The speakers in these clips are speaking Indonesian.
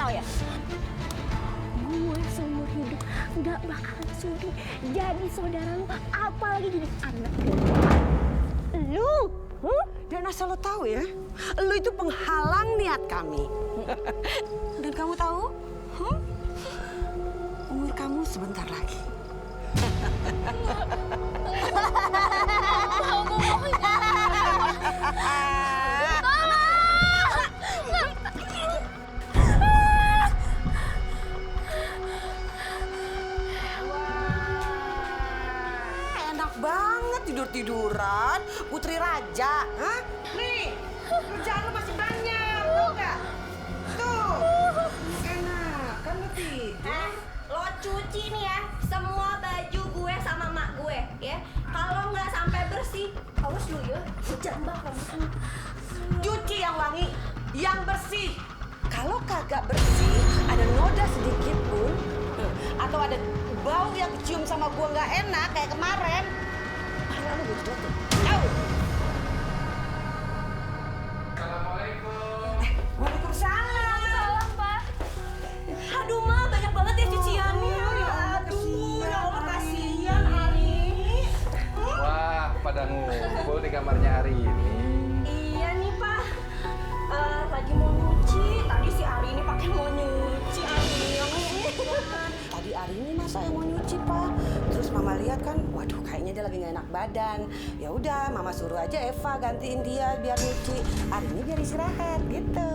tahu ya? Gue seumur hidup nggak bakalan sudi jadi saudara lu, apalagi jadi anak lu. Dan asal lo tahu ya, lo itu penghalang niat kami. Dan kamu tahu, umur kamu sebentar lagi. Enak banget tidur-tiduran, putri raja. Hah? Nih, kerjaan lu masih banyak, tau nggak? Tuh, enak kan lu tidur. Lo cuci nih ya semua baju gue sama mak gue ya. Kalau nggak sampai bersih, awas lu ya, jambak kamu. Cuci yang wangi, yang bersih. Kalau kagak bersih, ada noda sedikit pun, atau ada bau yang kecium sama gua nggak enak kayak kemarin, pala lu gue tutup. Assalamualaikum. Waalaikumsalam. Salam, Pak. Aduh, Ma, banyak banget ya cuciannya. Aduh, ya Allah, kasihan hari ini. Wah, pada ngumpul di kamarnya hari ini. Iya nih, Pak. Lagi mau nyuci. Tadi si Ari ini pakai mau nyuci Ari. Tadi hari ini masa yang mau nyuci, Pak? Terus Mama lihat kan, waduh kayaknya dia lagi nggak enak badan. Ya udah, Mama suruh aja Eva gantiin dia biar nyuci. Hari ini biar istirahat gitu.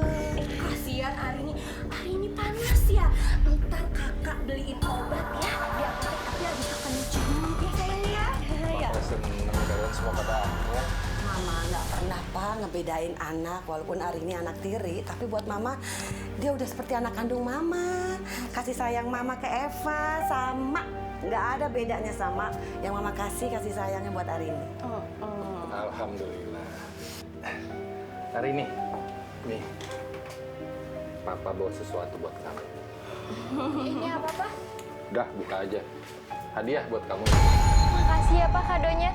Kasihan Ari ini panas ya. Ntar kakak beliin obat ya. Biar kakaknya bisa nyuci dulu ya sayang ya. Ya. Aku seneng kalian semua pada aku. Mama nggak pernah, Pak, ngebedain anak. Walaupun hari ini anak tiri, tapi buat Mama, dia udah seperti anak kandung Mama. Kasih sayang Mama ke Eva sama. Nggak ada bedanya sama yang Mama kasih sayangnya buat hari ini. Alhamdulillah. Hari ini, nih, Papa bawa sesuatu buat kamu. Ini apa, Pak? Udah, buka aja. Hadiah buat kamu. Makasih ya Pak kadonya.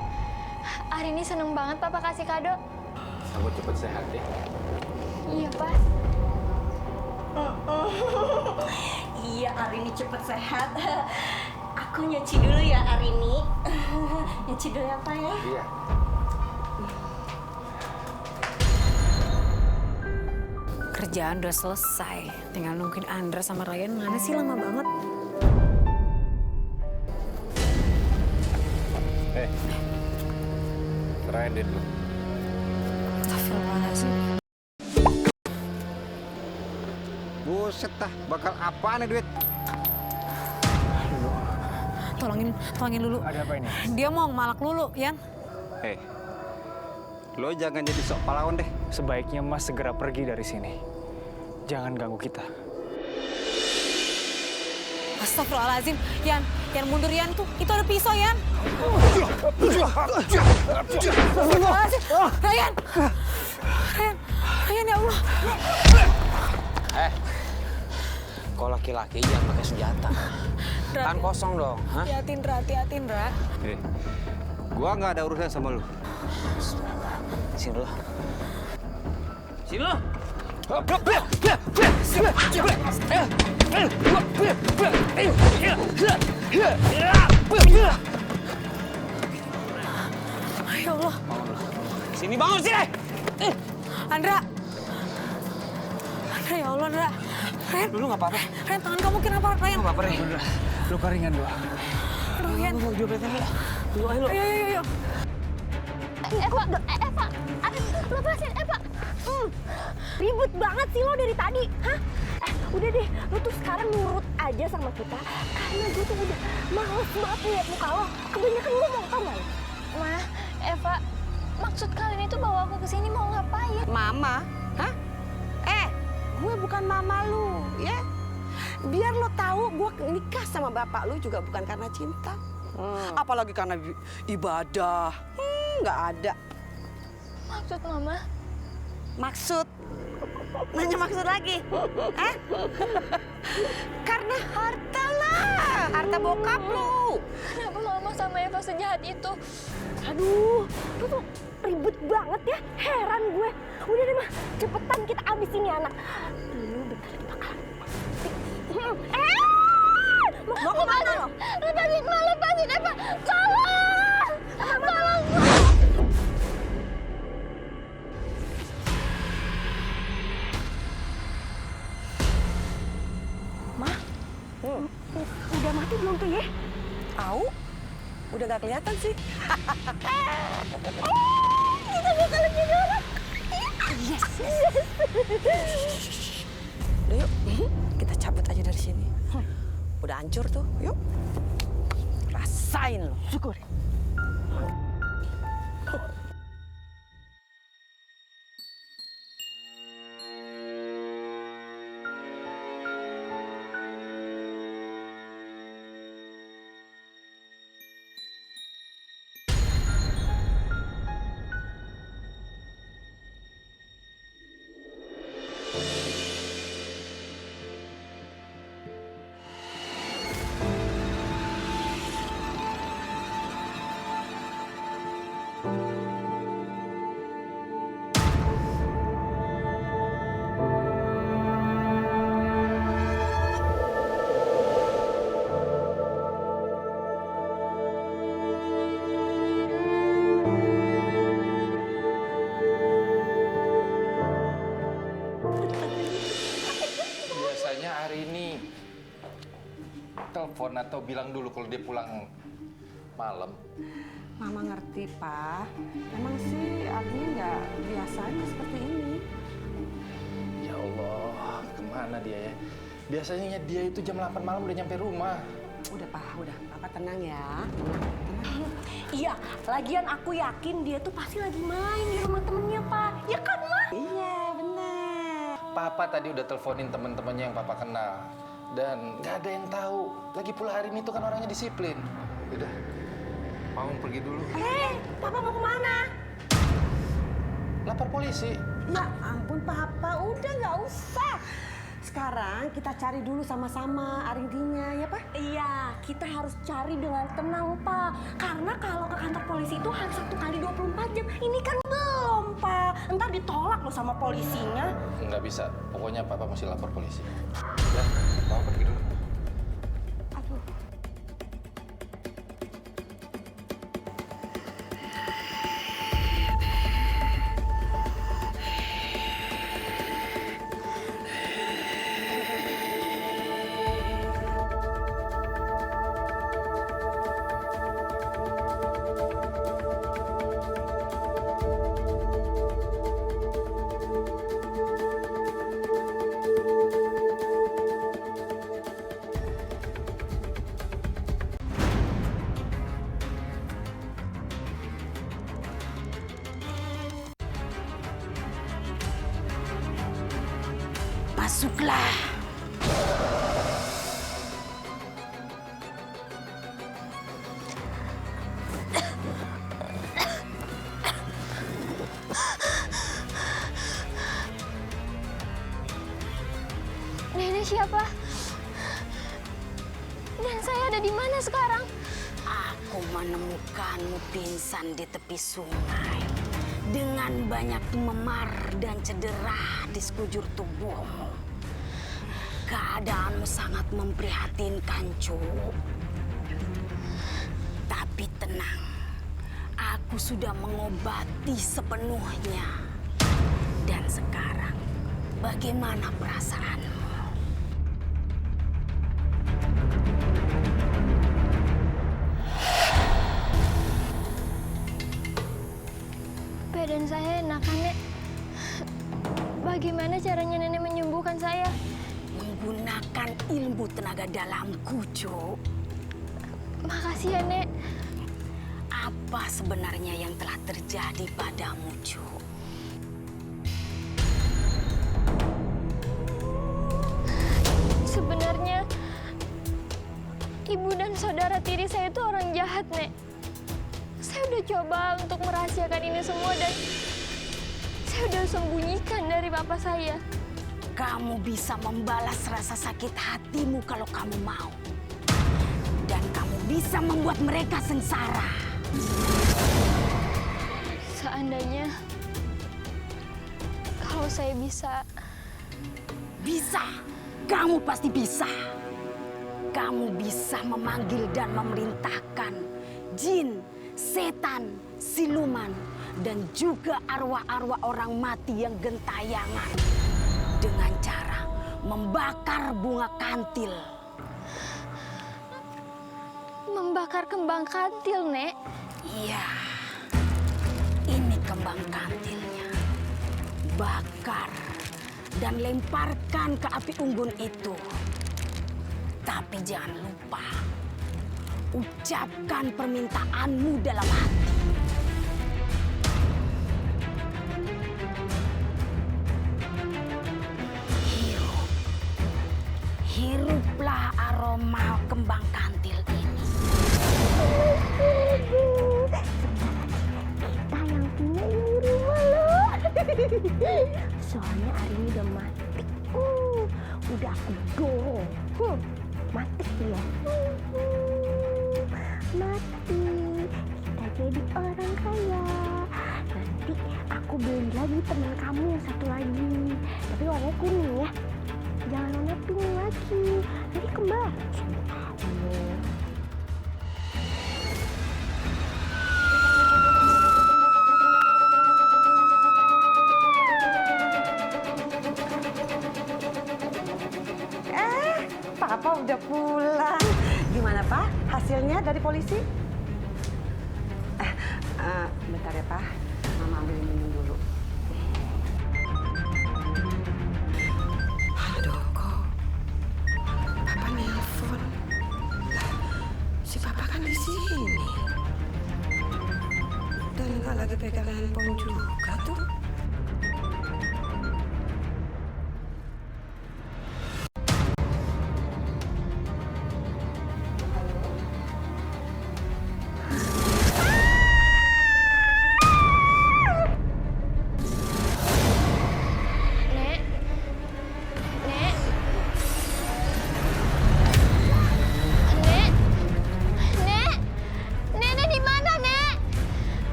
Hari ini seneng banget Papa kasih kado. Kamu cepet sehat ya. Iya Pak. Iya, Ari ini cepet sehat. Aku nyuci dulu ya Ari ini. Nyuci dulu ya, Pak ya. Iya. Kerjaan udah selesai, tinggal nungguin Andra sama Ryan. Mana sih lama banget? Serahin deh dulu. Astagfirullahaladzim. Buset dah, bakal apaan nih duit? Tolongin Lulu. Ada apa ini? Dia mau malak Lulu, Yan. Lo jangan jadi sok pahlawan deh. Sebaiknya Mas segera pergi dari sini. Jangan ganggu kita. Astagfirullahaladzim. Yan mundur Yan tuh. Itu ada pisau, Yan. Astagfirullahaladzim. Ryan, ya Allah. Kau laki-laki jangan pakai senjata. Tangan kosong dong. Hah? Hati-hatin, Ra. Gua nggak ada urusan sama lu. Sini lo. Sini lo. Ya Allah. Sini bangun sini. Andra, ya Allah, Andra. Ren, Lu nggak apa-apa. Ren, tangan kamu kenapa, Ren? Nggak apa-apa nih. Luka ringan doang. Aduh, Yan. Ayo. Eva, lepasin Eva. Ribut banget sih lo dari tadi, hah? Udah deh, lo tuh sekarang nurut aja sama kita. Karena gue tuh udah males banget liat muka lo. Kebanyakan ngomong, tau gak lo? Ma, Eva, maksud kalian itu bawa aku ke sini mau ngapain? Mama, hah? Gue bukan mama lu, ya. Biar lo tahu gue nikah sama bapak lu juga bukan karena cinta. Apalagi karena ibadah. Nggak ada. Maksud Mama? Maksud? Nanya maksud lagi? Karena harta lah. Harta bokap lu. Kenapa Mama sama Eva sejahat itu? Aduh, lo tuh ribet banget ya. Heran gue. Udah deh, mah. Cepetan kita abisin nih anak. Lu bentar lagi bakalan Udah mati belum tuh ya? Tahu? Udah gak kelihatan sih. Kita bakalan jadi orang. Yes. Udah yuk, kita cabut aja dari sini. Udah hancur tuh, yuk. Rasain lo. Syukur. Biasanya hari ini telepon atau bilang dulu kalau dia pulang malam. Mama ngerti, Pak. Emang sih artinya nggak biasanya seperti ini. Ya Allah, kemana dia ya? Biasanya dia itu jam 8 malam udah nyampe rumah. Udah, Pak, udah. Papa tenang ya. Iya, lagian aku yakin dia tuh pasti lagi main di rumah temennya, Pak. Ya kan, Ma? Iya, benar. Papa tadi udah teleponin teman-temannya yang Papa kenal. Dan nggak ada yang tahu. Lagi pula hari ini tuh kan orangnya disiplin. Udah, mau pergi dulu. Papa mau kemana? Lapor polisi. Ya ampun, Papa. Udah nggak usah. Sekarang kita cari dulu sama-sama Aridinya, ya, Pak? Iya, kita harus cari dengan tenang, Pak. Karena kalau ke kantor polisi itu harus 1 kali 24 jam. Ini kan belum, Pak. Ntar ditolak loh sama polisinya. Nggak bisa. Pokoknya Papa mesti lapor polisi. Ya, mau pergi dulu. Aduh. Masuklah. Nenek siapa? Dan saya ada di mana sekarang? Aku menemukanmu pingsan di tepi sungai dengan banyak memar dan cedera di sekujur tubuhmu. Keadaanmu sangat memprihatinkan, Cuk. Tapi tenang, aku sudah mengobati sepenuhnya. Dan sekarang, bagaimana perasaanmu? Badan saya enak, Nek. Bagaimana caranya Nenek menyembuhkan saya? Menggunakan ilmu tenaga dalamku, Cuk. Makasih ya, Nek. Apa sebenarnya yang telah terjadi padamu, Cuk? Sebenarnya ibu dan saudara tiri saya itu orang jahat, Nek. Saya udah coba untuk merahasiakan ini semua dan saya udah sembunyikan dari papa saya. Kamu bisa membalas rasa sakit hatimu kalau kamu mau. Dan kamu bisa membuat mereka sengsara. Seandainya kalau saya bisa. Bisa. Kamu pasti bisa. Kamu bisa memanggil dan memerintahkan jin, setan, siluman, dan juga arwah-arwah orang mati yang gentayangan dengan cara membakar bunga kantil. membakar kembang kantil, Nek. Iya, ini kembang kantilnya. Bakar dan lemparkan ke api unggun itu. Tapi jangan lupa, ucapkan permintaanmu dalam hati. Hiruplah aroma kembang kantil ini. Kita yang punya ini rumah loh. Soalnya hari ini udah mati. Udah aku dorong. Mati dia. Mati. Kita jadi orang kaya. Nanti aku beli lagi teman kamu yang satu lagi. Tapi warnanya kuning ya. Jangan warna pink lagi. Nanti kembar sama kamu. Papa udah pulang. Gimana Pak? Hasilnya dari polisi? Bentar ya Pak. Mama ambil minum dulu. Aduh kok Papa nelpon. Si Papa kan di sini. Dan nggak lagi pegang handphone juga tuh.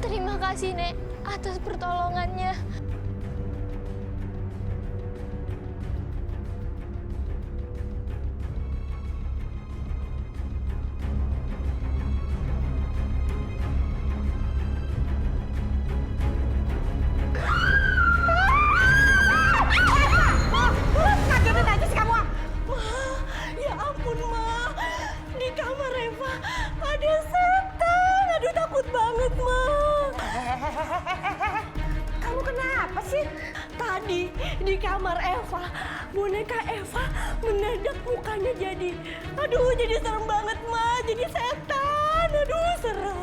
Terima kasih, Nek, atas pertolongannya. Ngagetin aja sih kamu. Ya ampun, Ma. Di kamar Eva ada setan. Aduh, takut banget, Ma. Kamu kenapa sih? Tadi di kamar Eva, boneka Eva mendadak mukanya jadi, aduh, jadi serem banget, Ma. Jadi setan. Aduh, serem.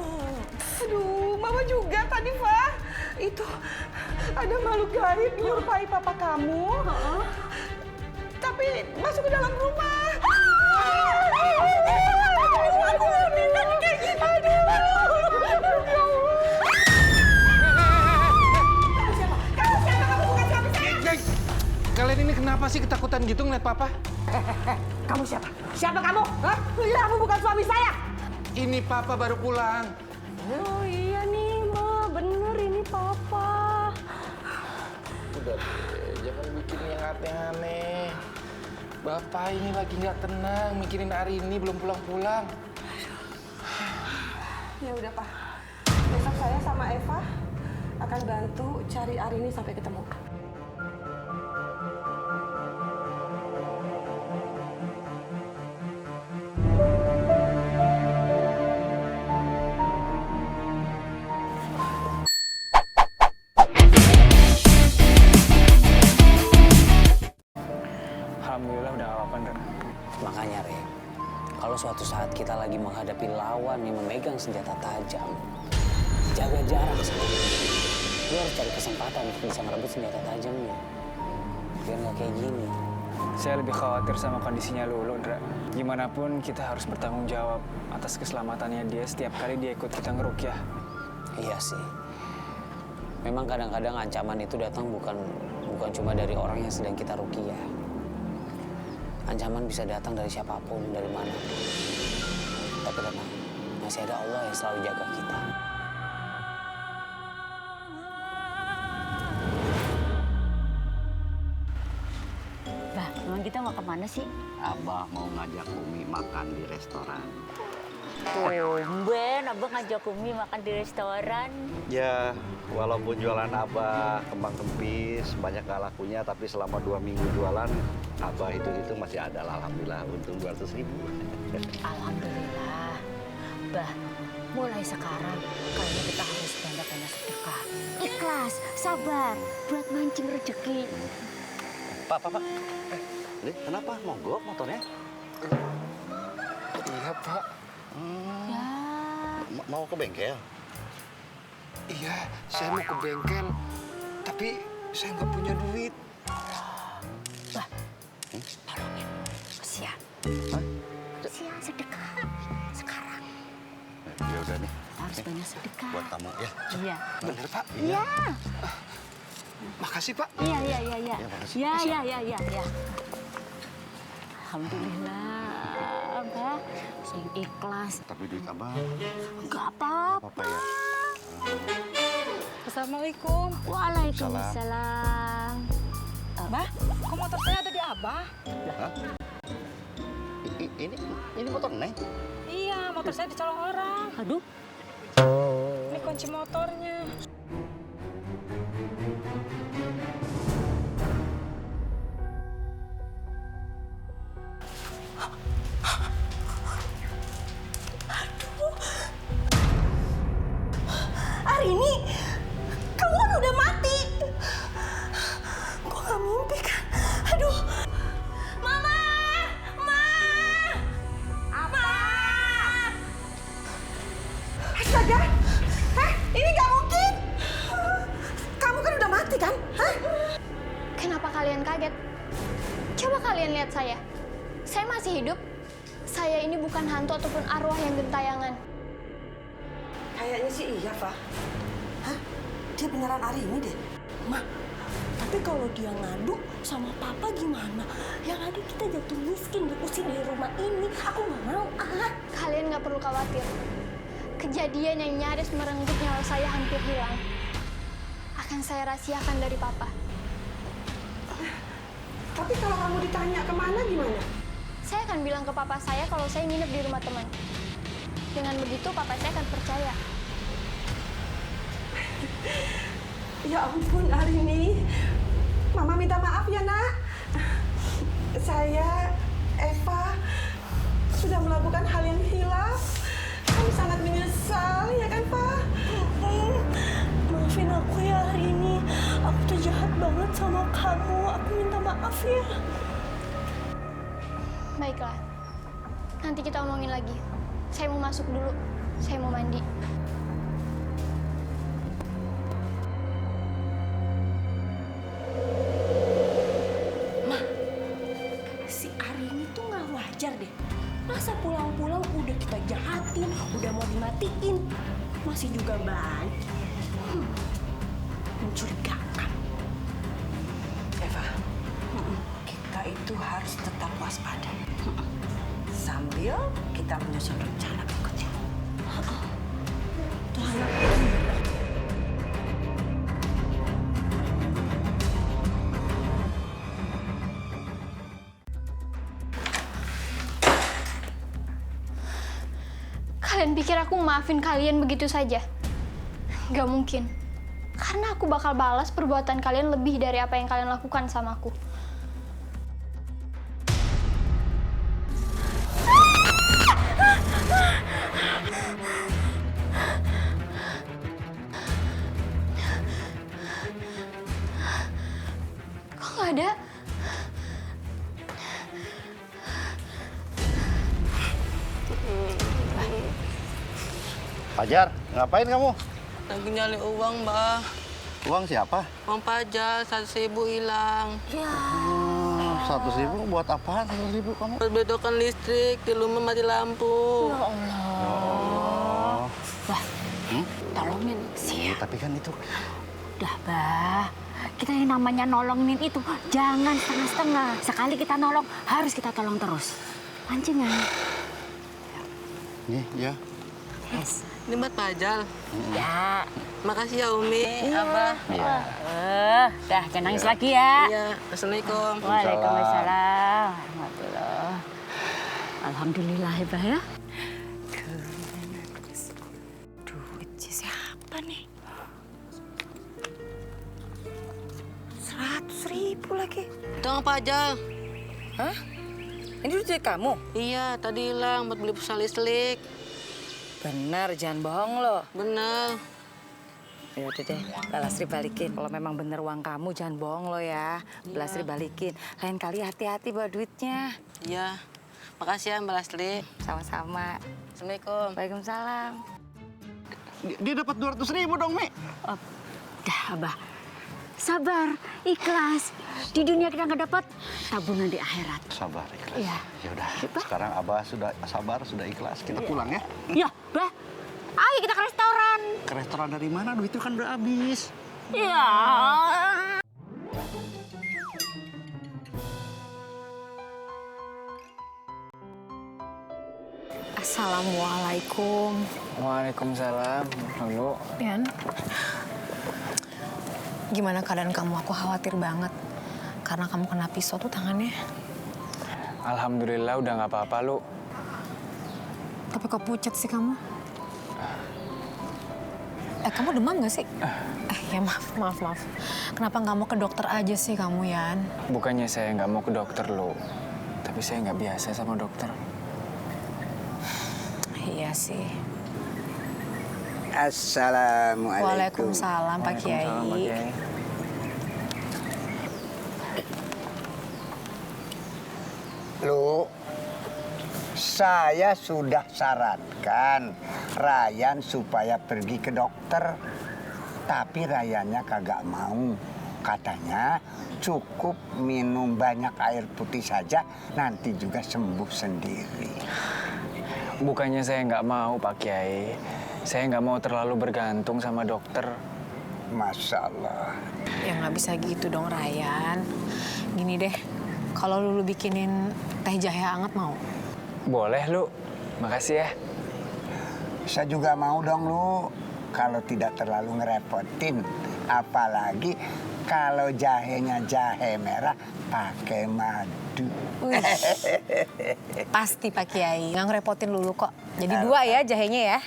Aduh, Mama juga tadi, Fa. Itu ada makhluk gaib menyerupai papa kamu. Tapi masuk ke dalam rumah. Aku nggak bisa kayak gitu. Kalian ini kenapa sih ketakutan gitu ngeliat Papa? Kamu siapa? Siapa kamu? Hah? Kamu bukan suami saya. Ini Papa baru pulang. Oh iya nih, Ma. Bener ini Papa. Udah deh, jangan bikin yang aneh-aneh. Bapak ini lagi nggak tenang, mikirin hari ini belum pulang-pulang. Ya udah, Pak. Besok saya sama Eva akan bantu cari Arini sampai ketemu. Alhamdulillah udah gak apa-apa, Ndra. Makanya, Re, kalau suatu saat kita lagi menghadapi lawan yang memegang senjata tajam, jaga jarak sama dia. Lu harus cari kesempatan untuk bisa merebut senjata tajamnya. Biar nggak kayak gini. Saya lebih khawatir sama kondisinya Lulu, Ndra. Gimana pun kita harus bertanggung jawab atas keselamatannya dia setiap kali dia ikut kita ngerukyah. Iya sih. Memang kadang-kadang ancaman itu datang bukan cuma dari orang yang sedang kita rukyah. Ancaman bisa datang dari siapapun, dari mana. Tapi tenang, masih ada Allah yang selalu jaga kita. Bah, memang kita mau kemana sih? Abah mau ngajak Umi makan di restoran. Tumben abang ngajak Umi makan di restoran. Ya, walaupun jualan Abah kembang kempis, banyak gak lakunya, tapi selama 2 minggu jualan, Abah itu masih ada lah, alhamdulillah, untung 200.000. Alhamdulillah. Bah, mulai sekarang kayaknya kita harus banyak-banyak sedekah. Ikhlas, sabar, buat mancing rezeki. Pak. Ini kenapa? Mogok motornya? Iya, Pak. Ya. Mau ke bengkel? Iya, saya mau ke bengkel, tapi saya nggak punya duit. Bah, tolongin. Kesian. Kesian sedekah. Sekarang. Ya udah nih. Harus banyak sedekah. Buat kamu ya. Iya. Bener, Pak? Iya. Makasih, Pak. Iya. Ya, makasih. Ya. Alhamdulillah, Abah. Sing ikhlas. Tapi duit Abah Enggak apa-apa. apa ya? Assalamualaikum. Waalaikumsalam. Mbak, kok motor saya ada di Abah? Hah? Ini motor Neng? Iya, motor saya dicolong orang. Aduh. Ini kunci motornya. Arini, kamu kan udah mati. Kok gak mimpi kan? Aduh. Mama! Apa? Astaga! Ini gak mungkin! Kamu kan udah mati kan? Hah? Kenapa kalian kaget? Coba kalian lihat saya. Saya masih hidup. Saya ini bukan hantu ataupun arwah yang gentayangan. Kayaknya sih iya, Pak. Hah? Dia beneran Arini deh. Ma, tapi kalau dia ngadu sama papa gimana? Yang ada kita jatuh miskin, diusir dari rumah ini. Aku nggak mau. Kalian nggak perlu khawatir. Kejadian yang nyaris merenggut nyawa saya hampir hilang. Akan saya rahasiakan dari papa. Tapi kalau kamu ditanya kemana gimana? Saya akan bilang ke papa saya kalau saya nginep di rumah teman. Dengan begitu papa saya akan percaya. Ya ampun, Arini. Mama minta maaf ya, Nak. Saya, Eva, sudah melakukan hal yang hilaf. Kami sangat menyesal, ya kan, Pak? Maafin aku ya Arini. Aku tuh jahat banget sama kamu. Aku minta maaf ya. Baiklah. Nanti kita omongin lagi. Saya mau masuk dulu. Saya mau mandi. Si Arini tuh nggak wajar deh. Masa pulang-pulang udah kita jahatin, udah mau dimatiin, masih juga baik. Mencurigakan. Eva, kita itu harus tetap waspada. Sambil kita menyusun rencana berikutnya. Tuh anak. Kalian pikir aku maafin kalian begitu saja? Gak mungkin. Karena aku bakal balas perbuatan kalian lebih dari apa yang kalian lakukan sama aku. Kok gak ada? Fajar, ngapain kamu? Lagi nyari uang, Mbak. Uang siapa? Uang pajak, 100.000 hilang. 100.000 buat apaan 100.000 kamu? Buat bedokan listrik, di rumah mati lampu. Ya Allah. Bah, tolongin sih. Tapi kan itu... Udah, Bah. Kita yang namanya nolongin itu jangan setengah-setengah. Sekali kita nolong, harus kita tolong terus. Pancingan. Nih, ya. Yes. Ini buat pajal. Ya. Makasih ya, Umi, Abah. Iya. Dah, jangan nangis lagi ya. Iya, Assalamualaikum. Waalaikumsalam. Warahmatullah. Alhamdulillah ya, Bah ya. Dong Pak Ajal. Hah? Ini duit kamu? Iya, tadi hilang buat beli pulsa listrik. Benar, jangan bohong lo. Bener. Ya udah deh, Mbak Lastri balikin. Kalau memang bener uang kamu, jangan bohong lo ya. Mbak Lastri balikin. Lain kali hati-hati bawa duitnya. Iya. Makasih ya Mbak Lastri. Sama-sama. Assalamualaikum. Waalaikumsalam. Dia dapat 200.000 dong, Mi. Dah, Abah. Sabar, ikhlas. Di dunia kita nggak dapat, tabungan di akhirat. Sabar, ikhlas. Iya. Ya udah, sekarang Abah sudah sabar, sudah ikhlas. Kita pulang ya. Ya, Bah. Ayo kita ke restoran. Ke restoran dari mana? Duit itu kan udah habis. Ya. Assalamualaikum. Waalaikumsalam. Lulu. Pian, gimana keadaan kamu? Aku khawatir banget. Karena kamu kena pisau tuh tangannya. Alhamdulillah udah nggak apa-apa, Lu. Tapi kok pucat sih kamu? Kamu demam nggak sih? Ya maaf. Kenapa nggak mau ke dokter aja sih kamu, Yan? Bukannya saya nggak mau ke dokter, Lu. Tapi saya nggak biasa sama dokter. Iya sih. Assalamualaikum. Waalaikumsalam, Pak Kiai. Waalaikumsalam, Pak Kiai. Lu, saya sudah sarankan Ryan supaya pergi ke dokter. Tapi Ryannya kagak mau. Katanya cukup minum banyak air putih saja, nanti juga sembuh sendiri. Bukannya saya nggak mau, Pak Kiai. Saya nggak mau terlalu bergantung sama dokter. Masya Allah. Ya nggak bisa gitu dong, Ryan. Gini deh, kalau lu bikinin teh jahe hangat mau? Boleh, Lu. Makasih ya. Saya juga mau dong, Lu. Kalau tidak terlalu ngerepotin. Apalagi kalau jahenya jahe merah pakai madu. Pasti Pak Kiai, nggak ngerepotin Lulu kok. Jadi 2 ya jahenya ya.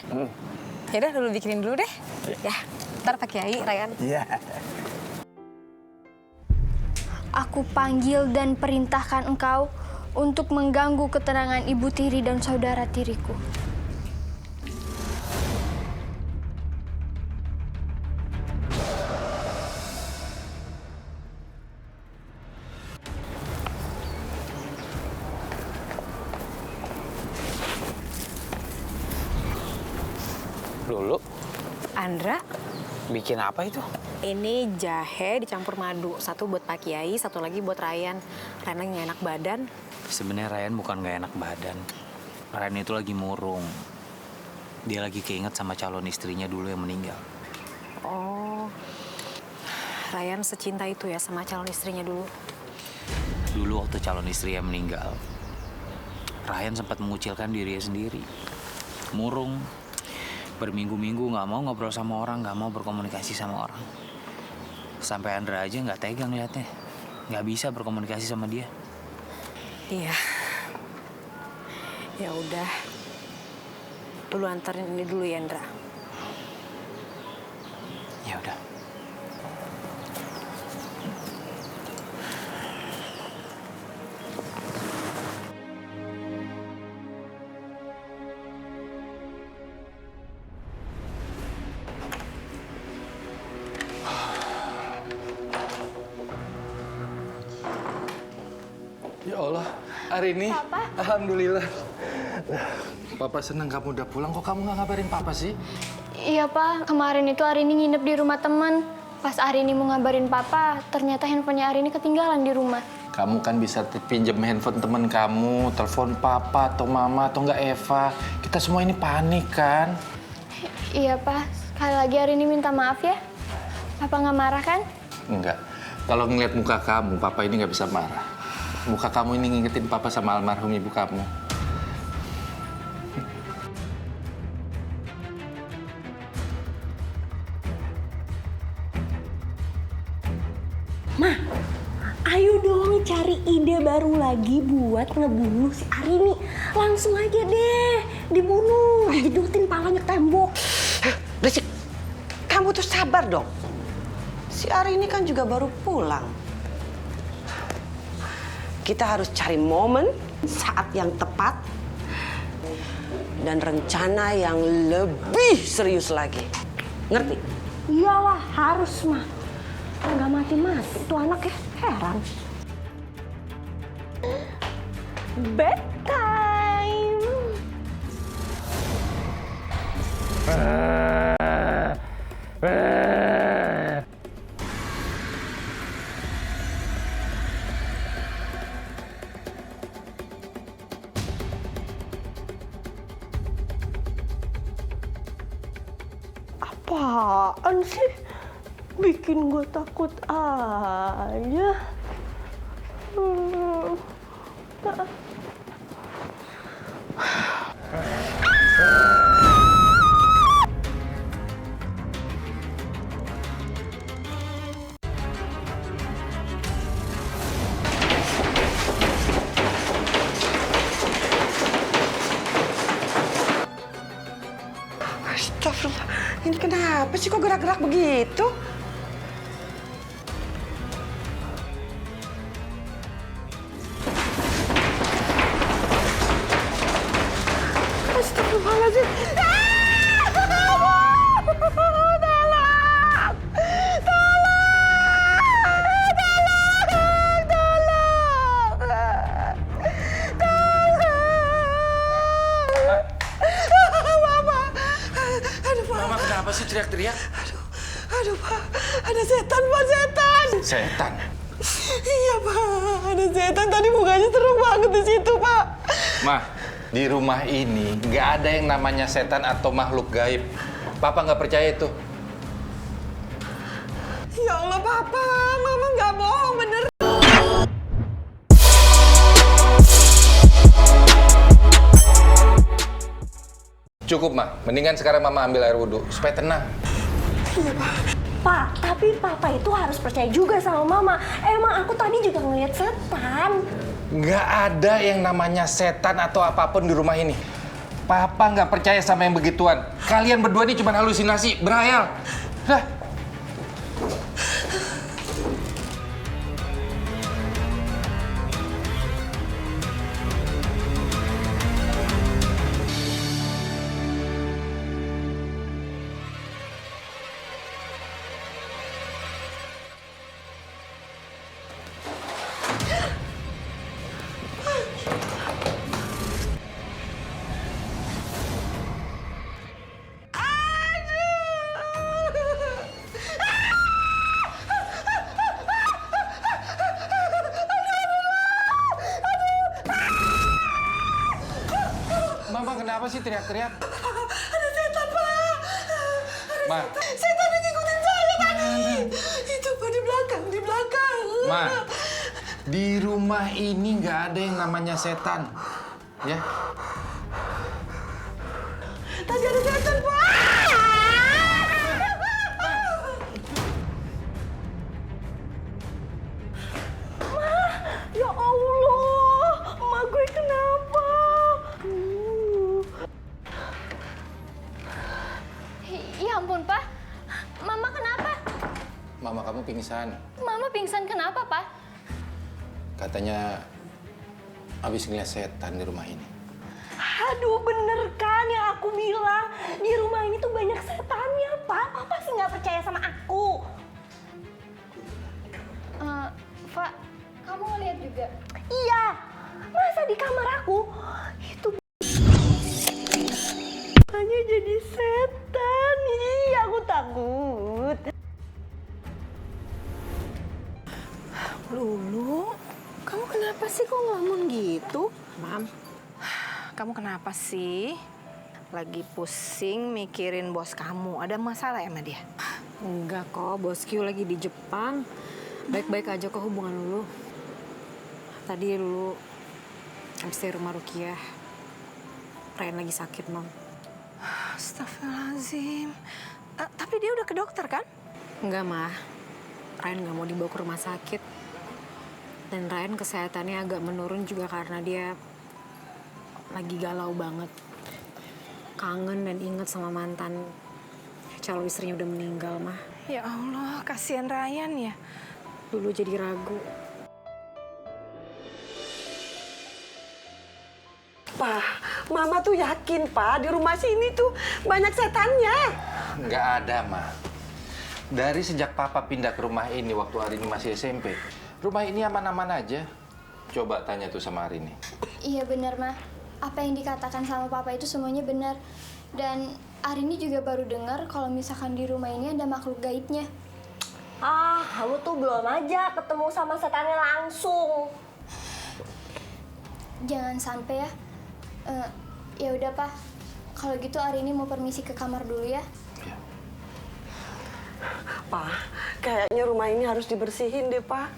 Yaudah Lulu bikinin dulu deh. Ya, ntar Pak Kiai, Ryan. Iya. Aku panggil dan perintahkan engkau untuk mengganggu ketenangan ibu tiri dan saudara tiriku. Lulu, Andra, bikin apa itu? ini jahe dicampur madu. 1 buat Pak Kiai, 1 lagi buat Ryan. Ryan lagi nggak enak badan. Sebenarnya Ryan bukan nggak enak badan. Ryan itu lagi murung. Dia lagi keinget sama calon istrinya dulu yang meninggal. Oh, Ryan secinta itu ya sama calon istrinya dulu. Dulu waktu calon istri yang meninggal, Ryan sempat mengucilkan dirinya sendiri. Murung, berminggu-minggu nggak mau ngobrol sama orang, nggak mau berkomunikasi sama orang. Sampai Andra aja nggak tegang liatnya, nggak bisa berkomunikasi sama dia. Iya. Ya udah. Dulu antarin ini dulu ya, Andra. Ya udah. Ya Allah, hari ini Papa? Alhamdulillah. Papa senang kamu udah pulang. Kok kamu nggak ngabarin Papa sih? Iya Pak, kemarin itu Arini nginep di rumah teman. Pas Arini mau ngabarin Papa, ternyata handphonenya Arini ketinggalan di rumah. Kamu kan bisa pinjam handphone temen kamu, telepon Papa atau Mama atau nggak Eva. Kita semua ini panik kan? Iya Pak, sekali lagi Arini minta maaf ya. Papa nggak marah kan? Enggak. Kalau ngeliat muka kamu, Papa ini nggak bisa marah. Muka kamu ini ngingetin Papa sama almarhum ibu kamu. Ma, ayo dong cari ide baru lagi buat ngebunuh si Arini. Langsung aja deh, dibunuh, dijedotin palanya ke tembok. Berisik, kamu tuh sabar dong. Si Arini kan juga baru pulang. Kita harus cari momen, saat yang tepat, dan rencana yang lebih serius lagi. Ngerti? Iyalah, harus mah. Nggak mati-mati tuh anak ya, heran. Bedtime. Apaan sih? Bikin gue takut aja. Astagfirullah, ini kenapa sih kok gerak-gerak begitu? Astagfirullahaladzim. Mama kenapa sih teriak-teriak? Aduh Pak, ada setan Pak, setan. Setan? Iya Pak, ada setan. Tadi mukanya serem banget di situ Pak. Mah, di rumah ini nggak ada yang namanya setan atau makhluk gaib. Papa nggak percaya itu. Ya Allah Papa, Mama nggak bohong bener. Cukup, Mah. Mendingan sekarang Mama ambil air wudhu supaya tenang. Iya Pak. Pak, tapi Papa itu harus percaya juga sama Mama. Emang aku tadi juga ngeliat setan. Nggak ada yang namanya setan atau apapun di rumah ini. Papa nggak percaya sama yang begituan. Kalian berdua ini cuma halusinasi, berhayal. Dah. Mama kenapa sih teriak-teriak? Ada setan Pak. Ma. Setan yang ngikutin saya tadi. Itu Pak di belakang, di belakang. Ma, di rumah ini nggak ada yang namanya setan, ya? Tadi ada setan Pak. Ya Allah, emak gue kenapa? Ya ampun, Pak. Mama kenapa? Mama kamu pingsan. Mama pingsan kenapa, Pak? Katanya habis ngeliat setan di rumah ini. Aduh, bener kan yang aku bilang. Di rumah ini tuh banyak setannya, Pak. Papa sih nggak percaya sama aku. Pak, kamu ngeliat juga? Iya, masa di kamar aku itu hanya jadi setan. Iya, aku takut. Lulu, kamu kenapa sih kok ngelamun gitu? Mam, kamu kenapa sih? Lagi pusing mikirin bos kamu. Ada masalah ya sama dia? Enggak kok, bos Q lagi di Jepang. Baik-baik aja kok hubungan Lulu. Tadi Lulu habis dari rumah Rukiah. Ryan lagi sakit, Mam. Astagfirullahaladzim. Tapi dia udah ke dokter kan? Enggak, Mah. Ryan nggak mau dibawa ke rumah sakit. Dan Ryan kesehatannya agak menurun juga karena dia lagi galau banget. Kangen dan inget sama mantan calon istrinya udah meninggal, Mah. Ya Allah, kasihan Ryan ya. Dulu jadi ragu. Pak, Mama tuh yakin, Pak, di rumah sini tuh banyak setannya. Nggak ada, Ma. Dari sejak Papa pindah ke rumah ini waktu Arini masih SMP, rumah ini aman-aman aja. Coba tanya tuh sama Arini. Iya benar, Ma. Apa yang dikatakan sama Papa itu semuanya benar. Dan Arini juga baru dengar kalau misalkan di rumah ini ada makhluk gaibnya. Ah, kamu tuh belum aja ketemu sama setannya langsung. Jangan sampai ya. Ya udah, Pak. Kalau gitu Arini mau permisi ke kamar dulu ya. Pak, kayaknya rumah ini harus dibersihin deh, Pak.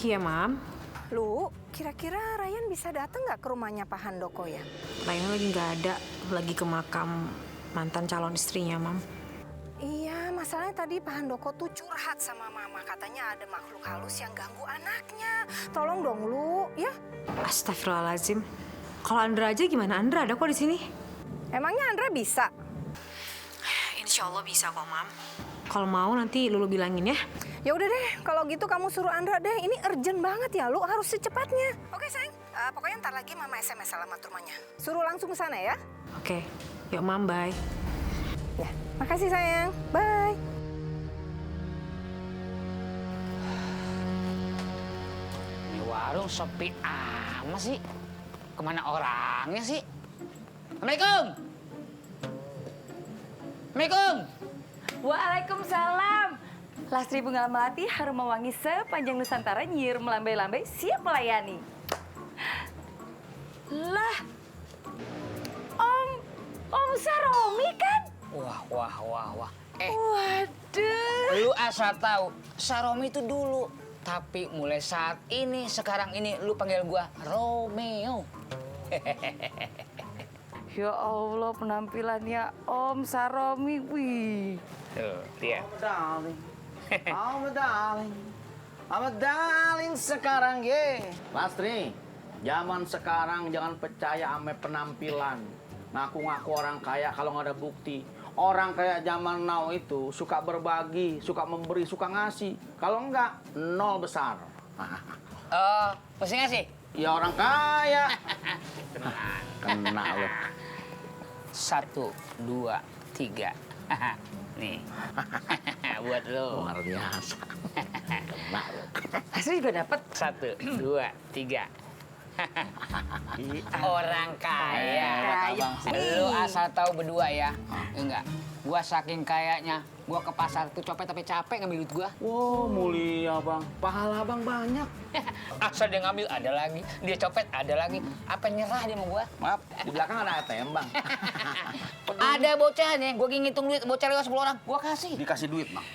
Iya, Mam. Lu, kira-kira Ryan bisa datang nggak ke rumahnya Pak Handoko ya? Ryan lagi nggak ada, lagi ke makam mantan calon istrinya, Mam. Iya, masalahnya tadi Pak Handoko tuh curhat sama Mama. Katanya ada makhluk halus yang ganggu anaknya. Tolong dong, Lu, ya? Astagfirullahaladzim. Kalau Andra aja gimana? Andra ada kok di sini. Emangnya Andra bisa? Insya Allah bisa kok, Mam. Kalau mau nanti Lulu bilangin ya. Ya udah deh, kalau gitu kamu suruh Andra deh. Ini urgent banget ya, Lu harus secepatnya. Oke, sayang. Pokoknya ntar lagi Mama SMS alamat rumahnya. Suruh langsung ke sana ya. Oke. Yuk, Mam, bye. Ya, makasih sayang. Bye. Ini warung sepi amat sih. Kemana orangnya sih? Assalamualaikum. Assalamualaikum. Waalaikumsalam. Lastri Bunga Melati, harum mewangi sepanjang Nusantara, nyiir melambai-lambai, siap melayani. Lah, Om Saromi kan? Wah. Waduh. Lu asal tahu, Saromi itu dulu. Tapi mulai saat ini, sekarang ini, lu panggil gua Romeo. Ya Allah, penampilannya Om Saromi, wih. Tuh, dia. I'm a darling sekarang, ye. Lastri, zaman sekarang jangan percaya sama penampilan. Ngaku-ngaku orang kaya kalau nggak ada bukti. Orang kayak zaman now itu suka berbagi, suka memberi, suka ngasih. Kalau enggak, nol besar. Oh, mesti ngasih? Ya orang kaya. Kena lo. 1, 2, 3. Nih. Buat lo. Luar biasa. Kena lo. Asli juga dapat. 1, 2, 3. Orang kaya. Lu asal tahu berdua ya. Enggak. Gua saking kayanya, gua ke pasar tuh copet tapi capek ngambil duit gua. Wow, mulia bang. Pahala bang banyak. Asal dia ngambil ada lagi, dia copet ada lagi. Apa nyerah dia sama gua? Maaf, di belakang ada ATM bang. Ada bocah nih, gua ngitung duit, bocah lewat 10 orang, gua kasih. Dikasih duit bang.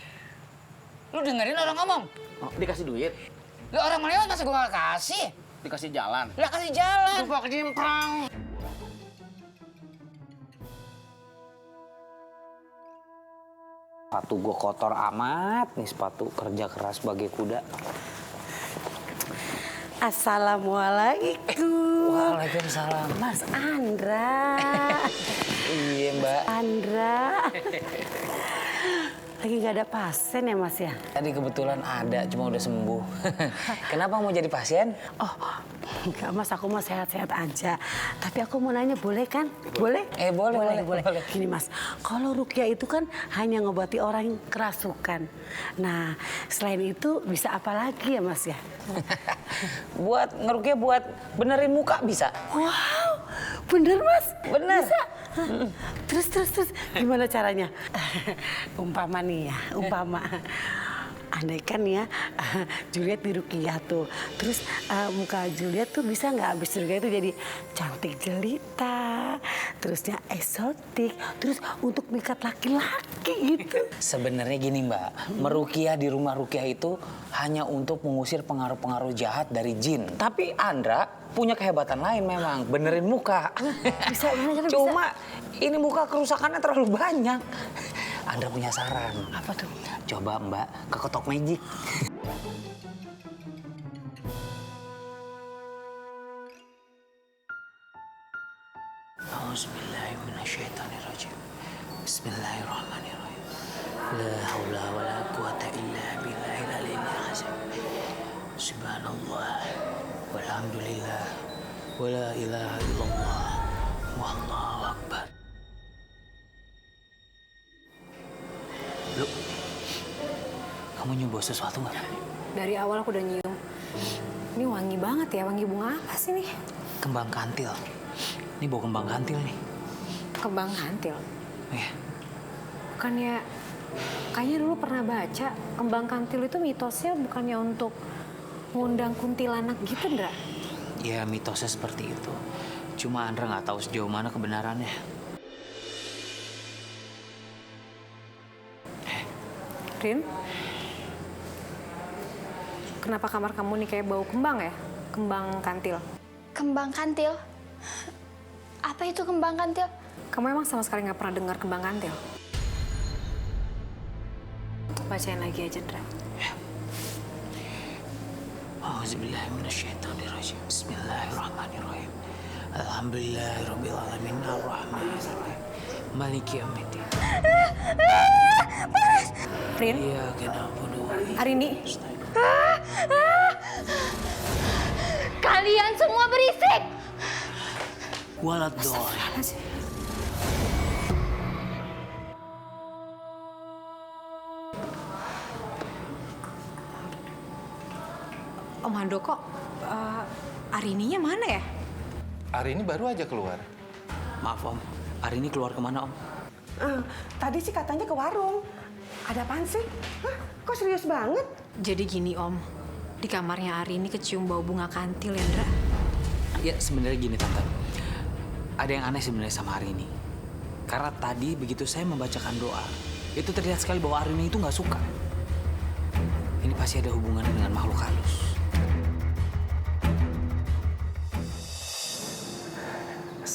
Lu dengerin orang ngomong? Oh, dikasih duit? Lu orang melewat masa gua nggak kasih? Dikasih jalan? Lah kasih jalan. Lupa kecimplang. Sepatu gue kotor amat nih, sepatu kerja keras sebagai kuda. Assalamualaikum. Waalaikumsalam. Mas Andra. Iya, Mbak. Andra. Lagi gak ada pasien ya, Mas ya? Tadi kebetulan ada, cuma udah sembuh. Kenapa mau jadi pasien? Oh, enggak Mas, aku mau sehat-sehat aja. Tapi aku mau nanya, boleh kan? Boleh? Boleh. Gini Mas, kalau ruqyah itu kan hanya ngobati orang yang kerasukan. Nah, selain itu bisa apa lagi ya Mas ya? Buat ngeruqyah, buat benerin muka bisa. Wow, bener Mas? Bener. Bisa? Terus gimana caranya? Umpama nih ya, andai kan ya Juliet di ruqyah tuh, terus muka Juliet tuh bisa nggak habis ruqyah itu jadi cantik jelita, terusnya eksotik, terus untuk mikat laki-laki gitu. Sebenarnya gini Mbak, meruqyah di rumah ruqyah itu hanya untuk mengusir pengaruh-pengaruh jahat dari jin. Tapi Andra punya kehebatan lain memang, benerin muka. Bisa. Cuma ini muka kerusakannya terlalu banyak. Andra punya saran. Apa tuh? Coba Mbak ke Ketok Magic. Bismillahirrahmanirrahim. Bismillahirrahmanirrahim. La haula wa la quwata illa billahil aliyyil azim. Subhanallah, walhamdulillah, wala ilaha illallah, wallahu akbar. Lu, kamu nyium bau sesuatu nggak? Dari awal aku udah nyium. Ini wangi banget ya, wangi bunga apa sih nih? Kembang kantil. Ini bau kembang kantil nih. Kembang kantil? Iya. Bukannya, kayaknya dulu pernah baca, kembang kantil itu mitosnya bukannya untuk ngundang kuntilanak gitu, Ndra? Ya, mitosnya seperti itu. Cuma Andra nggak tahu sejauh mana kebenarannya. Rin? Kenapa kamar kamu nih kayak bau kembang ya? Kembang kantil. Kembang kantil? Apa itu kembang kantil? Kamu emang sama sekali nggak pernah dengar kembang kantil? Bacain lagi aja, Ndra. A'udzubillahi minasyaitonirrajim. Bismillahirrahmanirrahim. Alhamdulillahirabbil alamin arrahmanirrahim. Maliki yaumiddin. Panas. Rin? Iya, kenapa dong? Arini? Kalian semua berisik! Walad doa. Om Handoko, Arininya mana ya? Arini baru aja keluar. Maaf Om, Arini keluar kemana Om? Tadi sih katanya ke warung. Ada apaan sih? Hah? Kok serius banget? Jadi gini Om, di kamarnya Arini kecium bau bunga kantil ya, Ndra? Ya sebenarnya gini Tante, ada yang aneh sebenarnya sama Arini. Karena tadi begitu saya membacakan doa, itu terlihat sekali bahwa Arini itu nggak suka. Ini pasti ada hubungannya dengan makhluk halus.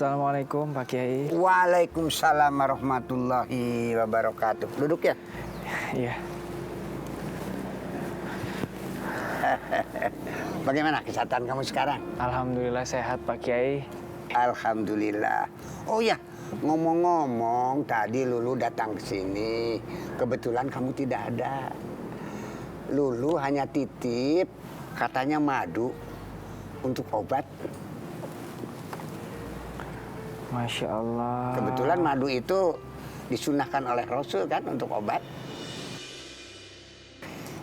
Assalamualaikum Pak Kiai. Waalaikumsalam warahmatullahi wabarakatuh. Duduk ya? Iya. Bagaimana kesehatan kamu sekarang? Alhamdulillah sehat Pak Kiai. Alhamdulillah. Oh ya, ngomong-ngomong tadi Lulu datang ke sini. Kebetulan kamu tidak ada. Lulu hanya titip katanya madu untuk obat. Masya Allah. Kebetulan madu itu disunahkan oleh Rasul kan untuk obat.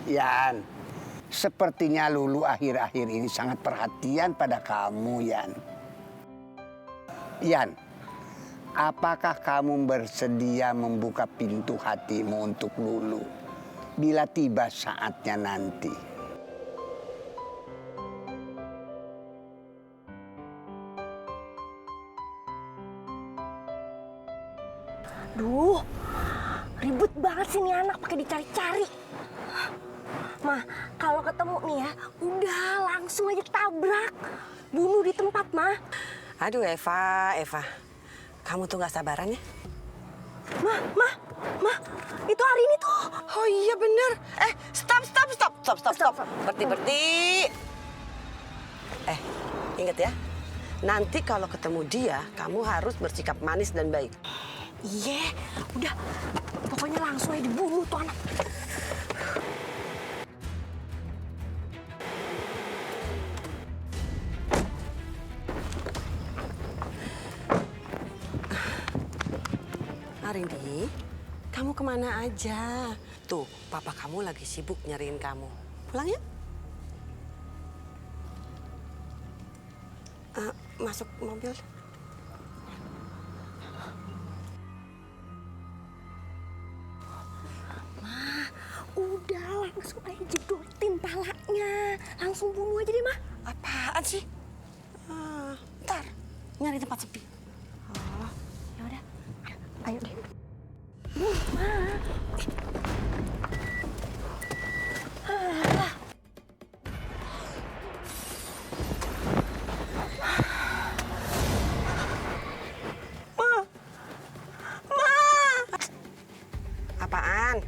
Yan, sepertinya Lulu akhir-akhir ini sangat perhatian pada kamu, Yan. Yan, apakah kamu bersedia membuka pintu hatimu untuk Lulu bila tiba saatnya nanti? Duh, ribut banget sih nih anak pakai dicari-cari. Ma, kalau ketemu nih ya, udah langsung aja tabrak. Bunuh di tempat, Ma. Aduh Eva, kamu tuh nggak sabaran ya? Ma, itu Arini tuh. Oh iya bener. Stop. Berhenti. Ingat ya, nanti kalau ketemu dia, kamu harus bersikap manis dan baik. Iya, udah. Pokoknya langsung aja dibunuh tuh anak. Arini, kamu kemana aja? Tuh, papa kamu lagi sibuk nyariin kamu. Pulang ya? Masuk mobil. Udah, langsung aja jedotin palanya. Langsung bunuh aja deh, Ma. Apaan sih? Ntar, nyari tempat sepi. Oh, ya udah. Ayo deh. Bunuh, Ma. Apaan?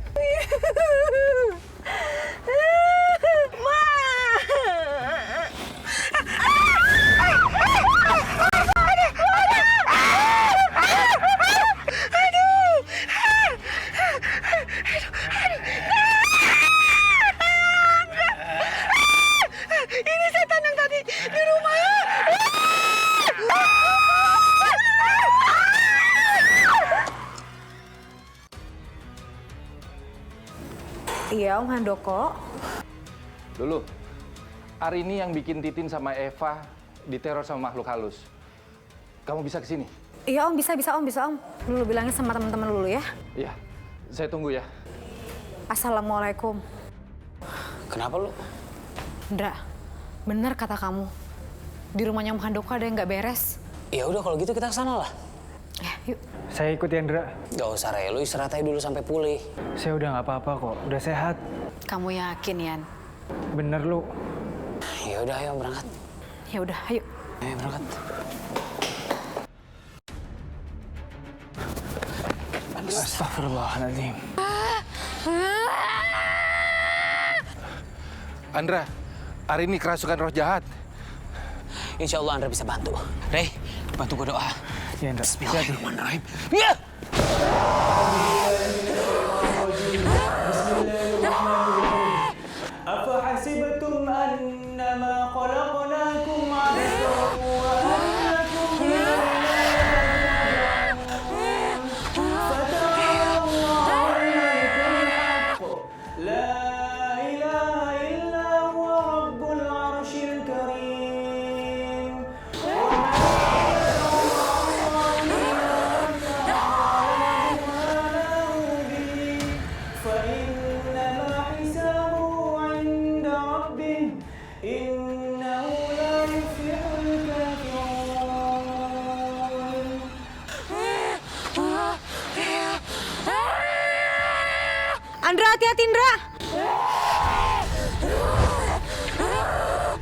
ya Om Handoko. Dulu, hari ini yang bikin Titin sama Eva diteror sama makhluk halus. Kamu bisa kesini? Iya Om, bisa Om. Lulu bilangin sama teman-teman Lulu ya. Iya, saya tunggu ya. Assalamualaikum. Kenapa lu? Ndra, bener kata kamu. Di rumahnya Om Handoko ada yang nggak beres. Ya udah kalau gitu kita kesana lah. Ya, yuk. Saya ikut ya, Ndra. Gak usah, Re. Lu istirahat aja dulu sampai pulih. Saya udah nggak apa-apa kok. Udah sehat. Kamu yakin, Yan? Bener lu. Ya udah, ayo berangkat. Ya udah, ayo. Ayo berangkat. Astagfirullahaladzim. Andra, hari ini kerasukan roh jahat. Insya Allah Andra bisa bantu. Rey, bantu gue doa. Ya, Andra. Bismillahirrahmanirrahim. Ya! أفحسبتم أنما خلقناكم عبثا وأنكم إلينا فتعالى الله الملك الحق لا إله إلا هو رب العرش الكريم فإنما حسابه عند ربه إنه لا يفلح الكافرون. Andra, hati-hati Andra.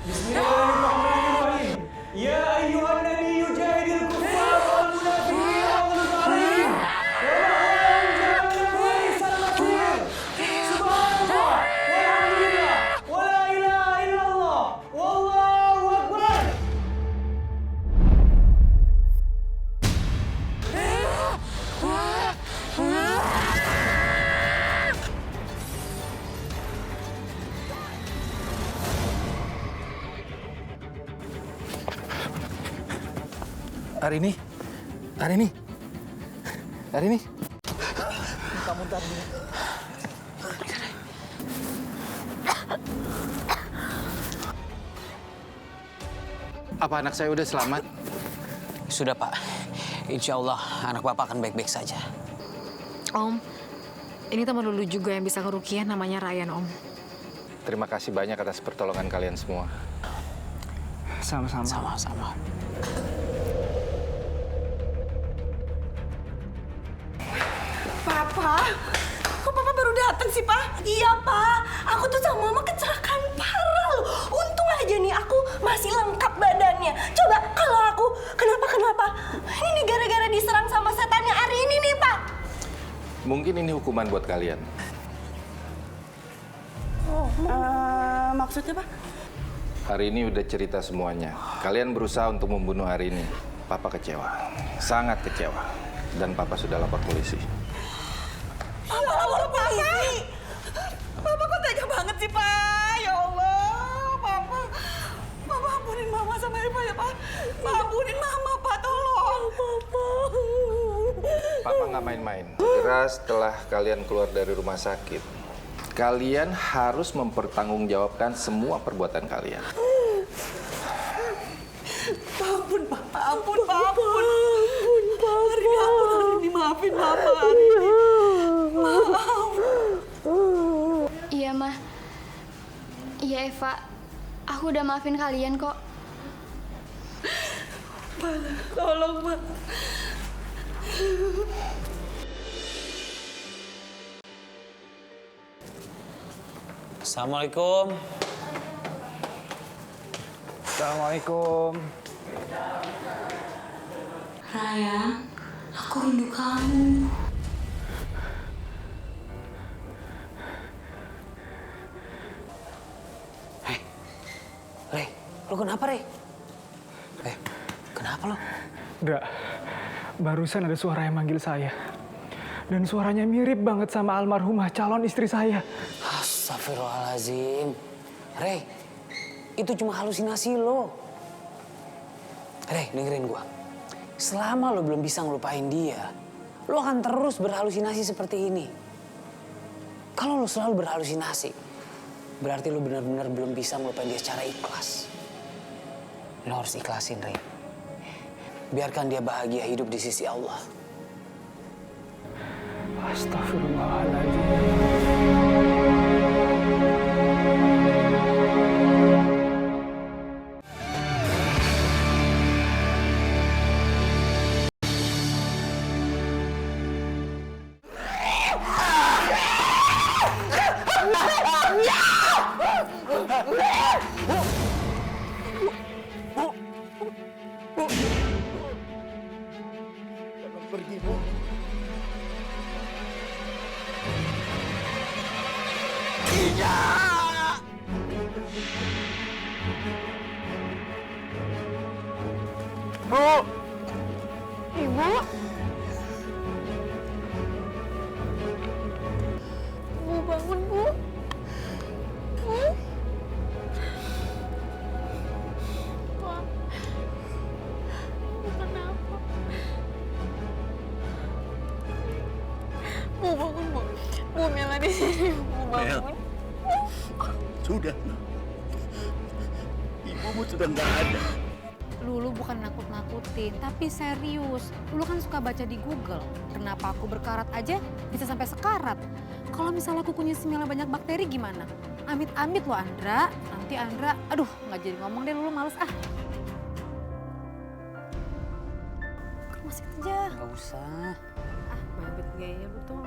Bismillahirrahmanirrahim. Ya ayyuhan nabi jahidil kuffar wal munafiqin waghluz alaihim. Subhanallah walhamdulillah wa la ilaha illallah wallahu akbar. Hari ini. Kamu tadi. Apa anak saya udah selamat? Sudah, Pak. Insya Allah anak Bapak akan baik-baik saja. Om, ini teman Lulu juga yang bisa ngerukiah, namanya Ryan, Om. Terima kasih banyak atas pertolongan kalian semua. Sama-sama. Sama-sama. Papa, kok Papa baru datang sih, Pak? Iya, Pak. Aku tuh sama Mama kecelakaan parah loh. Untung aja nih aku masih lengkap badannya. Coba kalau aku kenapa? Ini gara-gara diserang sama setannya hari ini nih, Pak. Mungkin ini hukuman buat kalian. Maksudnya, Pak? Hari ini udah cerita semuanya. Kalian berusaha untuk membunuh hari ini. Papa kecewa. Sangat kecewa. Dan Papa sudah lapor polisi. Lapor polisi? Papa kok tega banget sih, Pak? Ya Allah, Papa ampunin Mama sama Eva ya, Pak. Pak, ampunin Mama, Pak, tolong. Papa nggak main-main. Segera setelah kalian keluar dari rumah sakit, kalian harus mempertanggungjawabkan semua perbuatan kalian. Ampun, Pak. Ampun, Pak. Ampun. Hari ini maafin Mama, hari ini. Maaf. Iya, Ma. Iya, Eva. Aku udah maafin kalian kok. Ma, tolong, Ma. Assalamualaikum. Assalamualaikum. Raya, aku rindu kamu. Rey, lu kenapa, Rey? Kenapa lo? Ndra, barusan ada suara yang manggil saya. Dan suaranya mirip banget sama almarhumah calon istri saya. Astagfirullahaladzim. Rey, itu cuma halusinasi lo. Rey, dengerin gua. Selama lo belum bisa ngelupain dia, lo akan terus berhalusinasi seperti ini. Kalau lo selalu berhalusinasi, berarti lo benar-benar belum bisa melupain dia secara ikhlas. Lo harus ikhlasin, Ray. Biarkan dia bahagia hidup di sisi Allah. Pergi, Bu. Tidak! Bu! Ibu! Bu, bangun, Bu. Bu. Pak. Bu, kenapa? Bu, bangun, Bu. Bu, Mela di sini. Bu, bangun. Sudah. Ibumu sudah nggak ada. Lulu bukan nakut-nakutin, tapi serius. Lulu kan suka baca di Google. Kenapa aku berkarat aja bisa sampai sekarat? Kalau misalnya kukunya si Mela banyak bakteri gimana? Amit-amit loh Andra. Nanti Andra, aduh nggak jadi ngomong deh Lulu males ah. Ke rumah sakit aja. Nggak usah. Ah, babet gaya betul.